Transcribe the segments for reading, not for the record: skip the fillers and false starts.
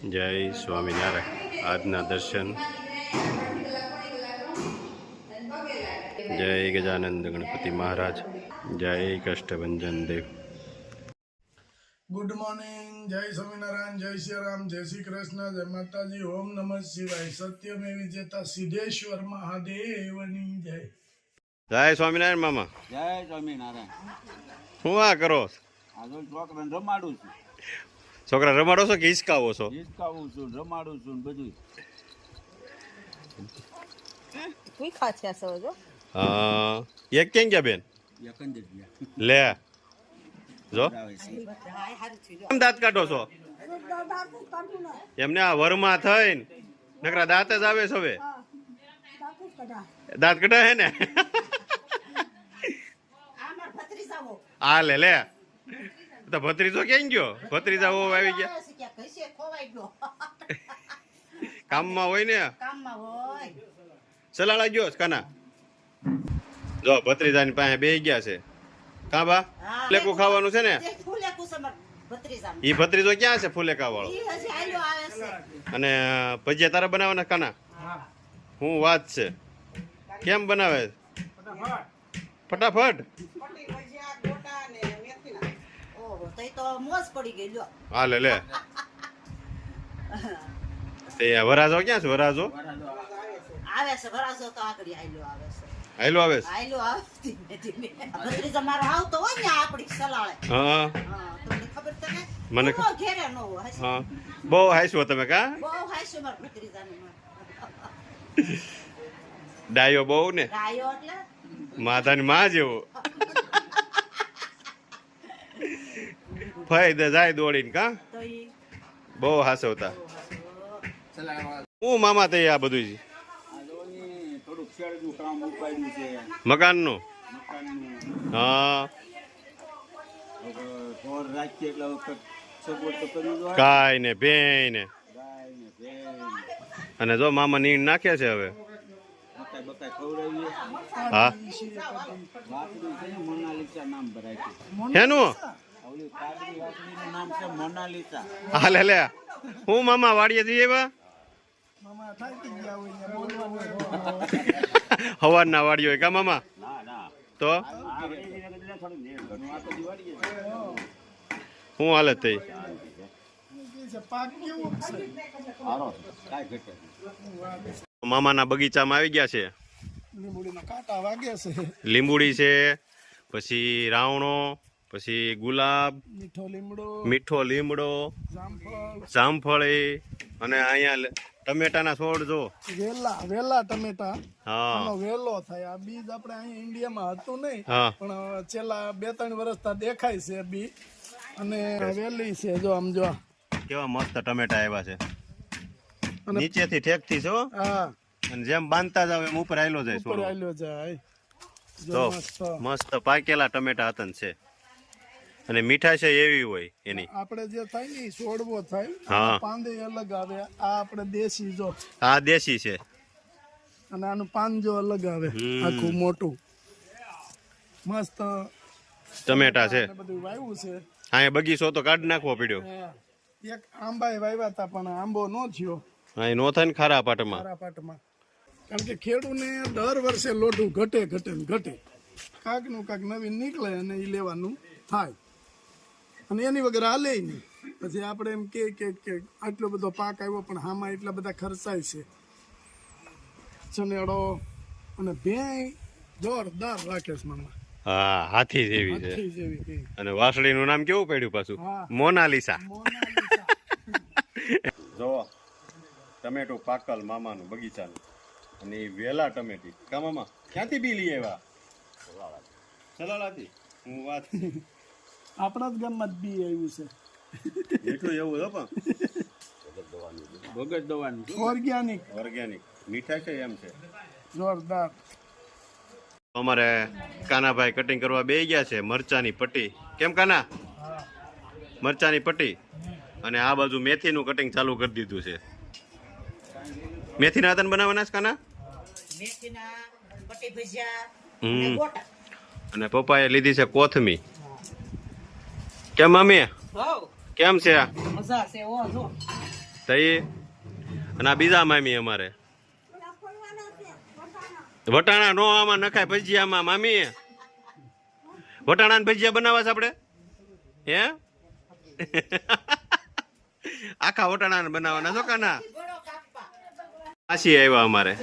જય સ્વામિનારાયણ. આજના દર્શન. જય ગજાનંદ ગણપતિ મહારાજ. જય કષ્ટભંજન દેવ. Good morning. જય સ્વામિનારાયણ, જય શ્રી રામ, જય શ્રી કૃષ્ણ, જય માતાજી, ઓમ નમઃ શિવાય. સત્યમે વિજેતા સિદ્ધેશ્વર મહાદેવની જય. જય સ્વામિનારાયણ મામા. જય સ્વામિનારાયણ. શું આ કરો? આજે છોકરાને રમાડું છું. છોકરા રમાડો છો કે હિસકાવો છો? હિસકાવું છું, રમાડું છું બધું. એક કેમ ગયા બેન? લે જો કેમ દાંત કાઢો છો? એમને આ વરમાં થઈને નકરા દાંત જ આવે છે. હવે દાંત કઢા હે ને? આ લે લે તો ભત્રીજો ક્યાં ગયો? ભત્રીજાઓ આવી ગયા કામમાં હોય ને. સલાડા ગયો કાના જો ભત્રીજાની પાસે બેસી ગયા છે. કા બા ફુલેકું ખાવાનું છે ને? ઈ ભત્રીજો ક્યાં છે ફુલેકા વાળો? અને ભજીયા તારા બનાવવાના કાના? હું વાત છે કેમ બનાવે? ફટાફટ. હાલે લે. તે વરાજો ક્યાં છે? વરાજો હાલો આવે છે. મને હા બહુ હાઈશું તમે કા? ડાયો બહુ ને માતાની માં જેવો. ફાયદા જાય દોડીને કા બહુ હાસવતા. હું મામા તઈ આ બધું મકાન નું હા કાઈ ને ભેઈ ને. અને જો મામા નીણ નાખે છે હવે. હા હેનું હા લે લે. હું મામા વાડીએ જઈએ એવા હવારના વાડી હોય કા મામા? તો હું હાલત થઈ મામાના બગીચામાં આવી ગયા છે. લીંબુડી છે, પછી રાવણો, પછી ગુલાબ, મીઠો લીમડો, જામફળી અને અહીંયા ટમેટાના છોડ જો વેલા ટમેટા. હા વેલો થાય. આ બીજ આપણે અહીંયા ઇન્ડિયામાં હતું નહીં પણ છેલ્લા 2-3 વર્ષથી દેખાય છે બી. અને વેલી છે જો આમ જો કેવા મસ્ત ટમેટા આવ્યા છે. નીચેથી ઠેકથી છો. હા અને જેમ બાંધતા જાવ એમ ઉપર આયલો જાય છોડ. તો મસ્ત પાકેલા ટમેટા હતા છે. અને મીઠાઈ છે એવી હોય એની. આપણે જે થાય ને છોડવો થાય. હા પાંદે અલગ આવે. આ આપણે દેશી જો આ દેશી છે. અને આનું પાન જો અલગ આવે આખું મોટું મસ્ત ટમેટા છે. બધું વાવ્યું છે. અહીંયા બગીચો તો કાઢી નાખવો પડ્યો. એક આંબા વાવ્યા હતા પણ આંબો નો થયો. અહીં નો થાય ને ખારા પાટમાં. કારણ કે ખેડૂને દર વર્ષે લોઢું ઘટે ને ઘટે. કાંક નું કાંક નવીન નીકળે અને એ લેવાનું થાય. અને એની વગર હાલે નહીં. પછી આપણે એમ કે આટલો બધો પાક આવ્યો પણ હામાં એટલા બધા ખર્ચાય છે. ચનેડો અને ભેંય જોરદાર રાખે છે મામા. હા હાથી જેવી છે. અને વાસળીનું નામ કેવું પડ્યું પાછું? મોનાલિસા. જો ટમેટું પાકલ મામાનું બગીચાનું. અને એ વેલા ટમેટી કા મામા ક્યાંથી બી લઈ આવ્યા? સલાલાથી. હું વાત આપણા જ ગામમાં જ બી આવ્યું છે. મીઠું એવું હો પણ વગર દવાનું ઓર્ગેનિક મીઠા છે એમ છે જોરદાર. અમારે કાનાભાઈ કટિંગ કરવા બેસી ગયા છે. મરચાની પટ્ટી કેમ કાના? મરચાની પટ્ટી. અને આ બાજુ મેથીનું કટિંગ ચાલુ કરી દીધું છે. મેથીના આતન બનાવવાના છે કાના? અને પપ્પાએ લીધી છે કોથમી. કેમ મમ્મી કેમ છે? તો એ અને આ બીજા મામી અમારે વટાણા નો આમાં નખાય ભજીયામાં મામી વટાણા ભજીયા બનાવવા છે આપણે હે આખા વટાણા બનાવવાના છો કાના માસી આવ્યા અમારે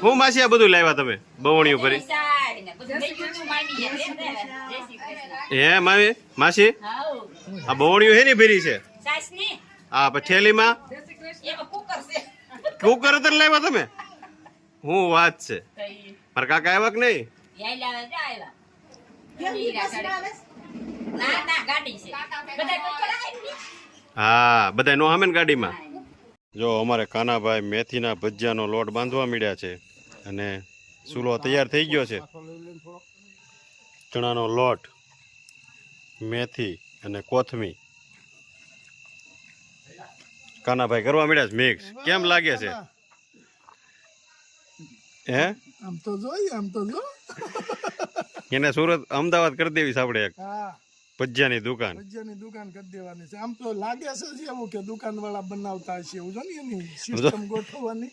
હું માસી આ બધું લાવ્યા તમે બવણીઓ ભરી હે મામી માસી આ બવણીઓ હે ની ભરી છે આ થેલીમાં કુકર તો લાવ્યા તમે હું વાત છે મારા કાકા આવ્યા કે નહીં હા બધા નો હામે ને ગાડીમાં જો અમારે કાનાભાઈ મેથીના ભજીયાનો લોટ બાંધવા માંડ્યા છે અને ચૂલો તૈયાર થઈ ગયો છે ચણાનો લોટ મેથી અને કોથમી કાનાભાઈ કરવા માંડ્યા છે મિક્સ કેમ લાગે છે હે આમ તો જોઈએ આમ તો જો એને સુરત અમદાવાદ કરી દેવી છે આપણે એક હા ભજીયાની દુકાન ભજીયાની દુકાન કરી દેવાની છે આમ તો લાગે છે જ એવું કે દુકાન વાળા બનાવતા હશે એવું જો ને એની સિસ્ટમ ગોઠવવાની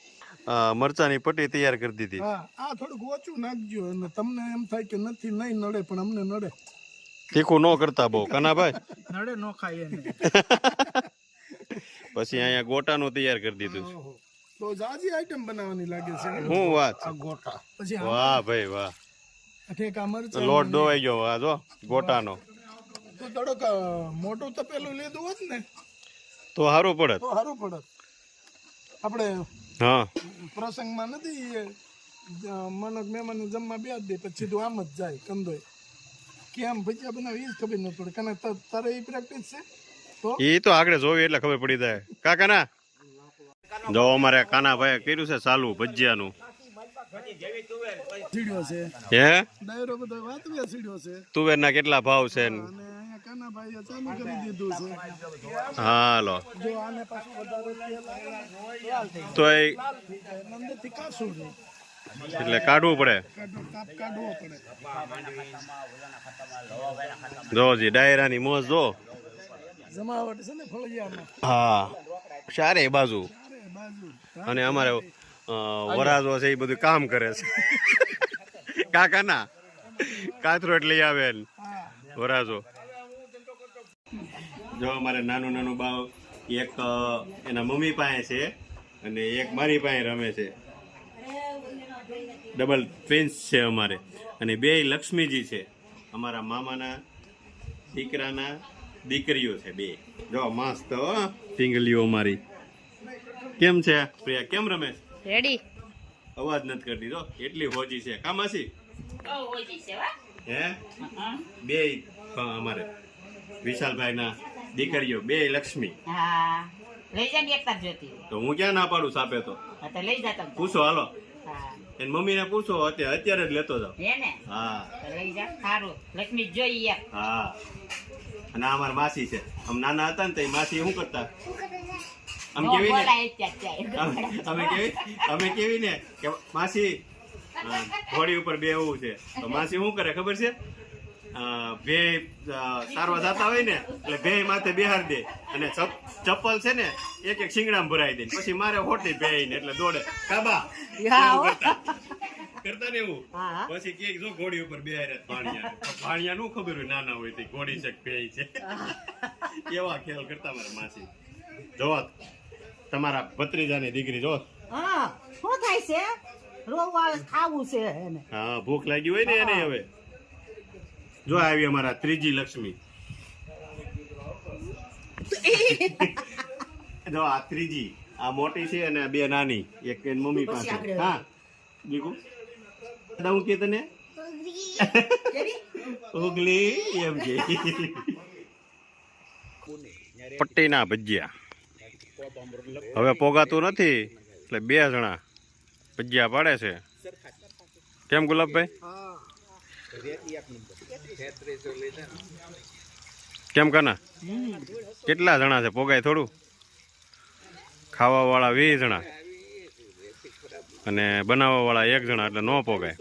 મરચાની પટ્ટી તૈયાર કરી દીધી હા આ થોડુંક ઓછું નાખજો અને તમને એમ થાય કે નથી નહીં નડે પણ અમને નડે તીખું ન કરતા બહુ કાનાભાઈ નડે નો ખાય એને પછી અહીંયા ગોટાનું તૈયાર કરી દીધું છે. તો જાજી આઈટમ બનાવવાની લાગે છે શું વાત છે ગોટા પછી વાહ ભાઈ વાહ ઠેકા મરચાં લોટ દોવાઈ ગયો આ જો ગોટાનો તો થોડોક મોટું તપેલું લીધું હોત ને તો સારું પડે તો સારું પડે આપણે હા પ્રસંગમાં નથી મનક મહેમાન જમવા બે દે પછી સીધું આમ જ જાય કંદોય કેમ ભજીયા બનાવી એ જ ખબર ન પડે કારણ તારે એ પ્રેક્ટિસ છે તો એ તો આગળ જોવી એટલે ખબર પડી જાય કાકા ના જો અમારે કાનાભાઈ કર્યું છે ચાલુ ભજીયાનું સીડ્યો છે હે ડાયરો બધો વાતવ્યા સીડ્યો છે તુવેરના કેટલા ભાવ છે ને? અને અહીંયા કાનાભાઈએ ચાલુ કરી દીધું છે હાલો જો આને પાછું વધારે તેલ લાલ થઈ તો એ લાલ થઈ જાય અંદરથી કાસું છે એટલે કાઢવું પડે કાઢવો પડે જો જી ડાયરાની મોજ જો જમાવટ છે ને ફળિયામાં હા ચારે બાજુ અરે બાજુ અને અમારે વરાજો છે એ બધું કામ કરે છે કાકા ના કાથરોટ લઈ આવે ને વરાજો જો અમારે નાનું નાનું બાવ એક એના મમ્મી પાસે છે અને એક મારી પાસે રમે છે ડબલ ટ્વિન્સ છે અમારે અને બે લક્ષ્મીજી છે અમારા મામાના દીકરાના દીકરીઓ છે બે જો મસ્ત ટીંગલીઓ અમારી કેમ છે પ્રિયા કેમ રમે રેડી અવાજ નથી કરતી જો એટલી હોજી છે કામાસી હે બે અમારે વિશાલભાઈ ના દીકરીઓ બે લક્ષ્મી હા લઈ જા ને એકતા જોતી તો હું ક્યાં ના પાડું સાપે તો હા તો લઈ જા તમે પૂછો હાલો હા એની મમ્મીને પૂછો અત્યારે જ લેતો જાવ હે ને હા તો લઈ જા સારું લક્ષ્મી જોઈ એક હા અને આ અમારા માસી છે આમ નાના હતા ને તો એ માસી શું કરતા આમ કેવી ને અમે કેવી ને કે માસી ઘોડી ઉપર બેહવું છે તો માસી શું કરે ખબર છે બે સારવા જતા હોય ને એટલે બે માથે બેહાર દે અને ચપ્પલ છે ને એક એક શિંગડામાં ભરાઈ દે પછી મારે હોટી બે ને એટલે દોડે કાબા કરતા ને એવું પછી કે જો ઘોડી ઉપર બેહારે ભાણિયા નું ખબર હોય નાના હોય તો ઘોડી છે બે છે કેવા ખેલ કરતા મારા માસી જોવા તમારા ભત્રીજાની દીકરી જો હા શું થાય છે રોવા ખાવું છે એને હા ભૂખ લાગી હોય ને એને હવે જો આવી અમારા ત્રીજી લક્ષ્મી જો આ ત્રીજી આ મોટી છે અને આ બે નાની એક એની મમ્મી પાસે હા દીકુ હું કે તને ઉગલી એમ કે પટ્ટીના ભજીયા હવે પોગાતું નથી એટલે બે જણા ભજીયા પાડે છે કેમ ગુલાબભાઈ કેમ કાના કેટલા જણા છે પોગાય થોડું ખાવા વાળા 20 જણા અને બનાવવા વાળા 1 જણા એટલે નો પોગાય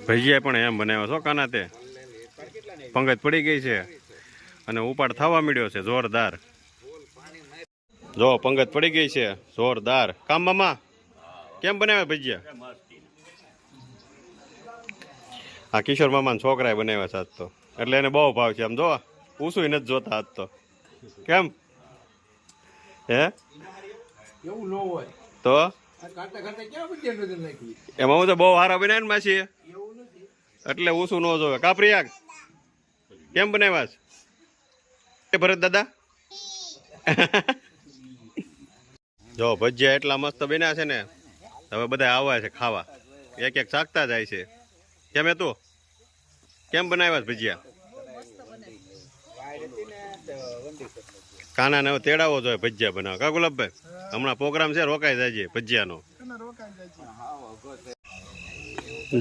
ભજીયા પણ એમ બનાવ્યો છો કાના તે પંગત પડી ગઈ છે અને ઉપાડ થવા મળ્યો છે જોરદાર જો પંગત પડી ગઈ છે જોરદાર. કામ મામા કેમ બનાવ્યા ભજીયા? આ કિશોર મામા છોકરાએ બનાવ્યા છે આજ તો, એટલે એને બહુ ભાવ છે. આમ જો પૂછું નથી જોતા આજ તો. કેમ હે એવું ન હોય તો કાંટા કાંટા ક્યાં બધી નજર નાખી એમાં હું તો બહુ સારા બનાવ્યા ને માસી, એવું નથી. એટલે ઊંસું ન જોવે. કાપરિયા કેમ બનાવ્યા છે ભરત દાદા? જો ભજીયા એટલા મસ્ત બન્યા છે ને, હવે બધા આવે છે ખાવા, એક એક શાકતા જાય છે. કેમ એ તું કેમ બનાવ્યા છે ભજીયા? કાનાને હવે તેડાવો જોઈએ ભજીયા બનાવો. કા ગુલાબભાઈ, હમણાં પ્રોગ્રામ છે, રોકાઈ જાય છે ભજીયાનો.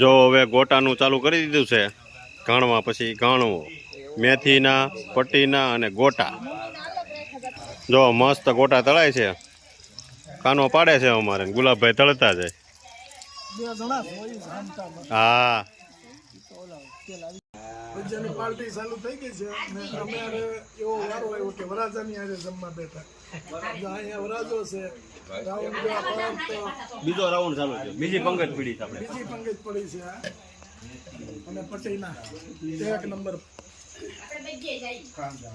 જો હવે ગોટાનું ચાલુ કરી દીધું છે, ઘાણવા પછી ઘાણવો, મેથીના, પટ્ટીના અને ગોટા. જો મસ્ત ગોટા તળાય છે, કાનો પાડે છે અમારે, ગુલાબભાઈ તળતા જાય. હા ભજીયાની પાર્ટી ચાલુ થઈ ગઈ છે અને અમારે એવો વારો આવ્યો કે વરાજાની આજે જમવા બેઠા. જો અહીંયા વરાજો છે, રાઉન્ડ જો આ ફરતો બીજો રાઉન્ડ ચાલુ છે, બીજી પંગત પીડી છે આપણે. બીજી પંગજ પડી છે આ. અને પટીના એક નંબર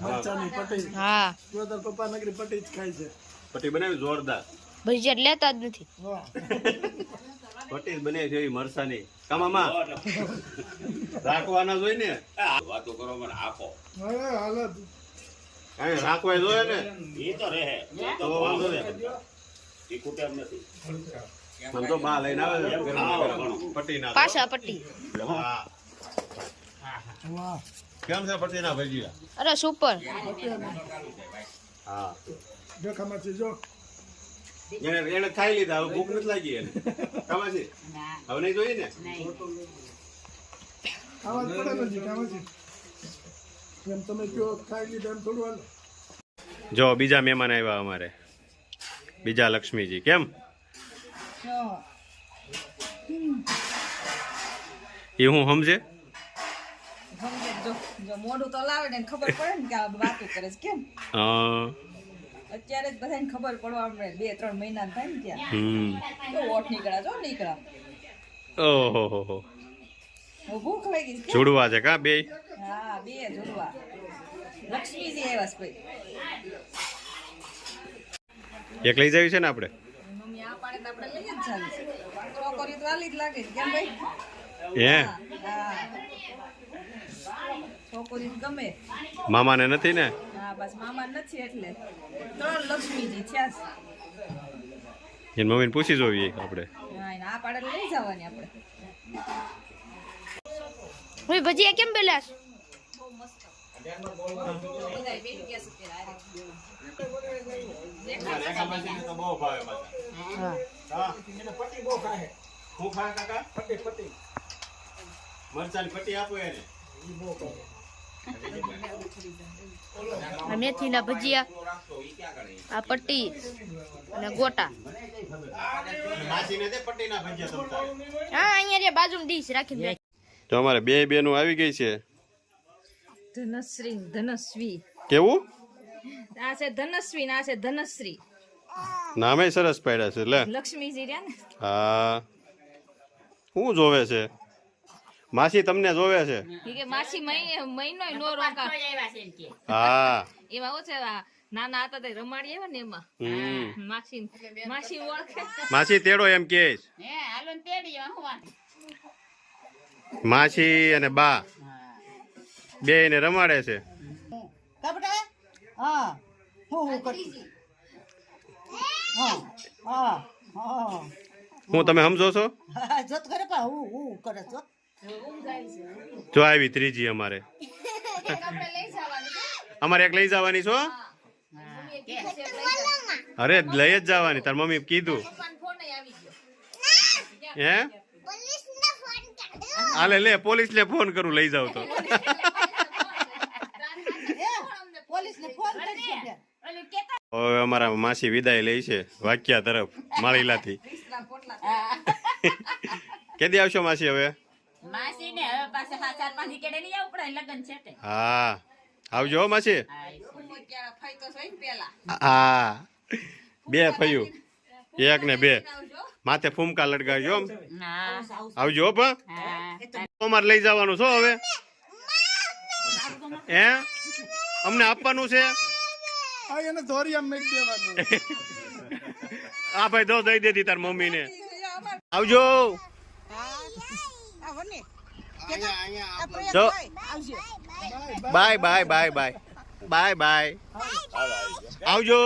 મરચાની પટી. હા જો તાર પપ્પા નગરી પટી જ ખાય છે. પટ્ટી બનાવી જોરદાર. ભજીયા લેતા જ નથી. વાહ પટ્ટી જ બને છે એવી મરસાની. કામામાં રાખવાના જોઈ ને, વાતો કરો મને આપો. હવે હાલત અહીં રાખવા જોઈએ ને એ તો રહે તો વાંધો નહીં. એ કુટેમ નથી. આમ તો બા લઈને આવે છે પટ્ટી ના. પાછા પટ્ટી. હા વાહ કેમ છે પટ્ટી ના ભજીયા? અરે સુપર. હા જો ખામાંથી જો એને ખાઈ લીધા, હવે ભૂખ નથી લાગી એને. કામાજી હવે નહીં જોઈએ ને. આવાજ પડે નથી ખામાંથી. એમ તમે કયો ખાઈ લીધા એમ થોડું હાલે. જો બીજા મહેમાન આવ્યા અમારે, બીજા લક્ષ્મીજી. કેમ એ હું સમજે? જો મોઢું તો લાવે ને ખબર પડે ને કે આ વાતો કરે છે કેમ. અત્યારે જ બધાને ખબર પડવા મળે, 2-3 મહિના થાય ને ત્યાં તો ઓઠ નીકળ્યા જો નીકળ્યા. ઓહો ભૂખ લાગી છે કેમ? જોડવા છે કા બે? હા 2 જોડવા. લક્ષ્મીજી આવ્યા છે એક લઈ જવી છે ને આપણે? મમ્મી આ પાડે તો આપણે લઈ જ જાવી છે. છોકરી તો આલી જ લાગે છે કેમ ભાઈ? હે હા છોકરી ગમે. મામાને નથી ને? હા બસ મામા નથી એટલે 3 લક્ષ્મીજી થયા છે. એની મમ્મીને પૂછી જોઈએ આપણે. હા એને આ પાડે લઈ જવાની આપણે. ભાઈ ભજીયા કેમ બેલા છે? આ મેથીના ભજીયા, આ પટ્ટી અને ગોટા. હા અહીંયા જે બાજુમાં ડીશ રાખીને. તો અમારે બે બેનું આવી ગઈ છે. ધનશ્રી ધનશ્વી. કેવું આ છે ધનશ્વી ને આ છે ધનશ્રી. નામે સરસ પાડ્યા છે. લે લક્ષ્મીજી રહ્યા ને. હા શું જોવે છે માસી? તમને જોવે છે? કે માસી મહિનો નો રોકા. હા એમાં ઓછે નાના હતા તે રમાડી આવ્યા ને એમાં માસી ઓળખે. માસી તેડો એમ કે માસી અને બા બે ને રમાડે છે. કપડા હા હું કરતી હા હા હા હું તમે સમજો છો? જોત કરે પા હું કરે જો જો આવી ત્રીજી અમારે એક લઈ જવાની છો? અરે લઈ જ જવાની, તાર મમ્મી કીધું. હે હાલે લે પોલીસ ને ફોન કરું લઈ જાવ તો. પોલીસને ફોન કરી હવે અમારા માસી વિદાય લે છે વાક્યા તરફ માળીલાથી. કેદી આવશો માસી? હવે માસી ને હવે પાસે 4-5 કેડે નહીં આવું પડે લગન છે તે. હા આવજો માસી. ફાઈતો સોઈ પેલા હા બે ફયું, એક ને બે. માથે ફૂમકા લટકાવજો. આવજો હો ભા. અમારે લઈ જવાનું છો હવે? હે અમને આપવાનું છે? આ એને ધોરિયા મેક દેવાનું. આ ભાઈ દો દઈ દેતી તાર મમ્મી ને. આવજો. જો bye bye bye bye bye bye. આવજો.